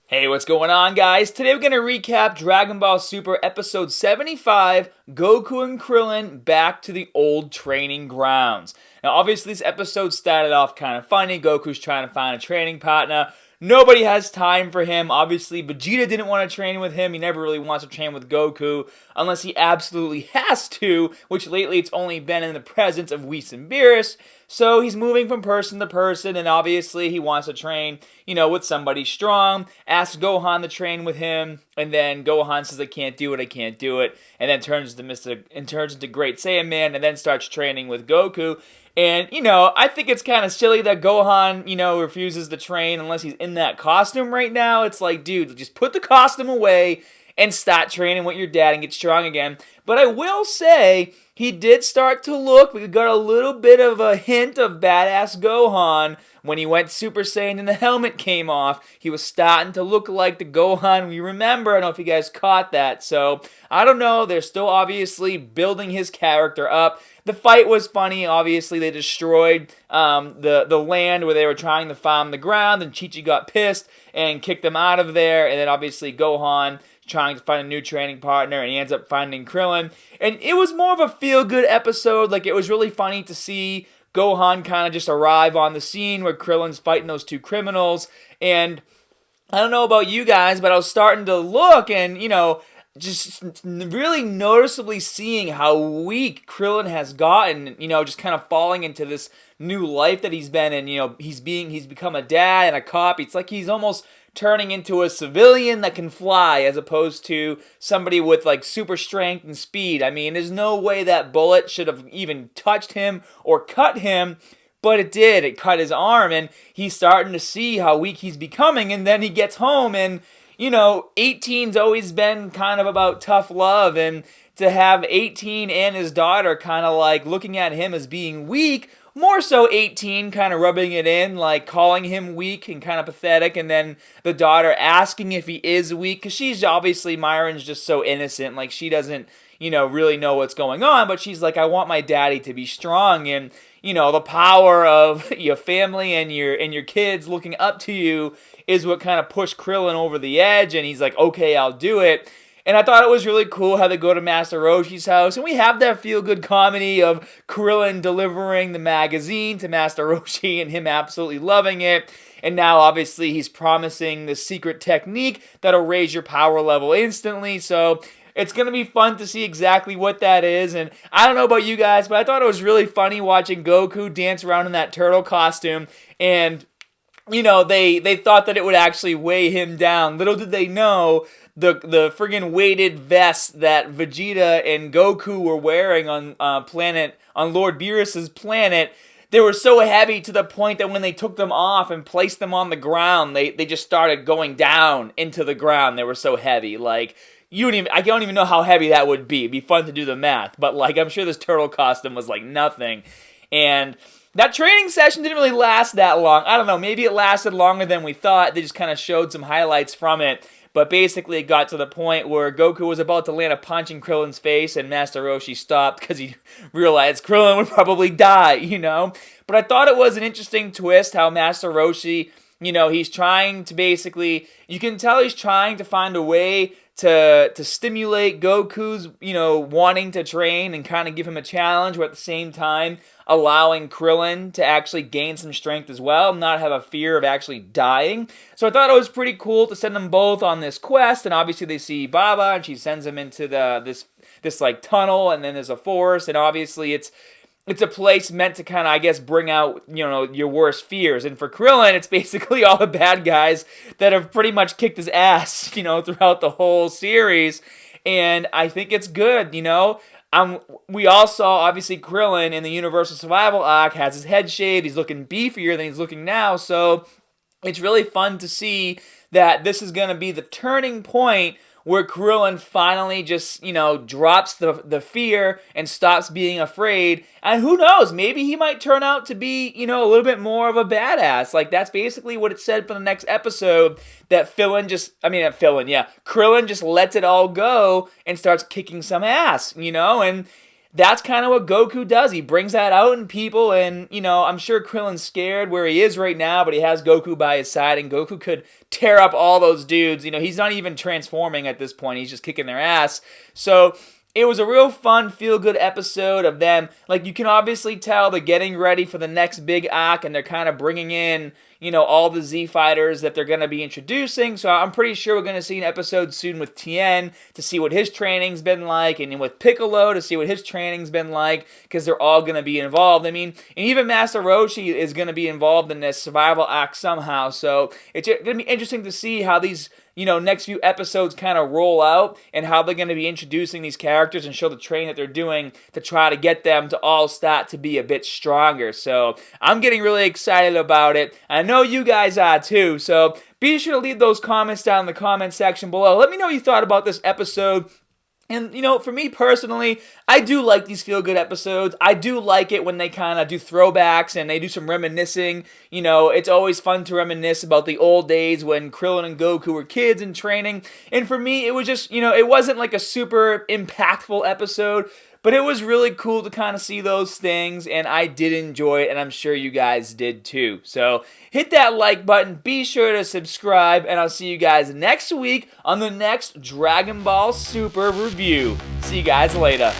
Hey, what's going on, guys? Today we're going to recap Dragon Ball Super Episode 75, Goku and Krillin back to the old training grounds. Now, obviously, this episode started off kind of funny. Goku's trying to find a training partner. Nobody has time for him. Obviously, Vegeta didn't want to train with him. He never really wants to train with Goku unless he absolutely has to, which lately it's only been in the presence of Whis and Beerus. So he's moving from person to person, and obviously he wants to train, with somebody strong. Asks Gohan to train with him, and then Gohan says, "I can't do it, I can't do it," and then turns into Great Saiyan Man, and then starts training with Goku. And, I think it's kind of silly that Gohan, refuses to train unless he's in that costume right now. It's like, dude, just put the costume away and start training with your dad and get strong again. But I will say, he did start to look, we got a little bit of a hint of badass Gohan when he went Super Saiyan and the helmet came off. He was starting to look like the Gohan we remember. I don't know if you guys caught that. So, I don't know. They're still obviously building his character up. The fight was funny. Obviously, they destroyed the land where they were trying to farm the ground, and Chi-Chi got pissed and kicked them out of there. And then obviously Gohan trying to find a new training partner, and he ends up finding Krillin. And it was more of a feel-good episode. Like, it was really funny to see Gohan kind of just arrive on the scene where Krillin's fighting those two criminals. And I don't know about you guys, but I was starting to look and, just really noticeably seeing how weak Krillin has gotten, just kind of falling into this new life that he's been in. He's become a dad and a cop. It's like he's almost turning into a civilian that can fly as opposed to somebody with like super strength and speed. I mean, there's no way that bullet should have even touched him or cut him, but it did. It cut his arm, and he's starting to see how weak he's becoming. And then he gets home, and 18's always been kind of about tough love, and to have 18 and his daughter kind of like looking at him as being weak, more so 18 kind of rubbing it in, like calling him weak and kind of pathetic, and then the daughter asking if he is weak, because she's obviously, Myron's just so innocent, like she doesn't, really know what's going on, but she's like, I want my daddy to be strong, and, the power of your family and your kids looking up to you is what kind of pushed Krillin over the edge, and he's like, okay, I'll do it. And I thought it was really cool how they go to Master Roshi's house, and we have that feel-good comedy of Krillin delivering the magazine to Master Roshi and him absolutely loving it. And now, obviously, he's promising the secret technique that'll raise your power level instantly, so it's going to be fun to see exactly what that is. And I don't know about you guys, but I thought it was really funny watching Goku dance around in that turtle costume, and they thought that it would actually weigh him down. Little did they know the friggin' weighted vest that Vegeta and Goku were wearing on Lord Beerus's planet. They were so heavy to the point that when they took them off and placed them on the ground, they just started going down into the ground. They were so heavy. Like, I don't even know how heavy that would be. It'd be fun to do the math. But, like, I'm sure this turtle costume was like nothing. And that training session didn't really last that long. I don't know, maybe it lasted longer than we thought. They just kind of showed some highlights from it. But basically it got to the point where Goku was about to land a punch in Krillin's face, and Master Roshi stopped because he realized Krillin would probably die, But I thought it was an interesting twist how Master Roshi, he's trying to basically, you can tell he's trying to find a way to stimulate Goku's, wanting to train and kind of give him a challenge, but at the same time allowing Krillin to actually gain some strength as well, not have a fear of actually dying. So I thought it was pretty cool to send them both on this quest, and obviously they see Baba, and she sends them into this like tunnel, and then there's a forest, and obviously it's a place meant to kind of, I guess, bring out, your worst fears. And for Krillin, it's basically all the bad guys that have pretty much kicked his ass, throughout the whole series. And I think it's good, we all saw, obviously, Krillin in the Universal Survival arc has his head shaved. He's looking beefier than he's looking now. So it's really fun to see that this is going to be the turning point where Krillin finally just, drops the fear and stops being afraid. And who knows, maybe he might turn out to be, a little bit more of a badass. Like, that's basically what it said for the next episode, that Krillin just lets it all go and starts kicking some ass, and that's kind of what Goku does. He brings that out in people, and, I'm sure Krillin's scared where he is right now, but he has Goku by his side, and Goku could tear up all those dudes. He's not even transforming at this point. He's just kicking their ass. So it was a real fun, feel-good episode of them. Like, you can obviously tell they're getting ready for the next big arc, and they're kind of bringing in, all the Z fighters that they're going to be introducing. So I'm pretty sure we're going to see an episode soon with Tien to see what his training's been like, and with Piccolo to see what his training's been like, because they're all going to be involved. And even Master Roshi is going to be involved in this survival arc somehow. So it's going to be interesting to see how these next few episodes kind of roll out, and how they're going to be introducing these characters and show the training that they're doing to try to get them to all start to be a bit stronger. So I'm getting really excited about it. I know you guys are too. So be sure to leave those comments down in the comment section below. Let me know what you thought about this episode. And, for me personally, I do like these feel-good episodes. I do like it when they kind of do throwbacks and they do some reminiscing. It's always fun to reminisce about the old days when Krillin and Goku were kids in training. And for me, it was just, it wasn't like a super impactful episode, but it was really cool to kind of see those things, and I did enjoy it, and I'm sure you guys did too. So hit that like button, be sure to subscribe, and I'll see you guys next week on the next Dragon Ball Super review. See you guys later.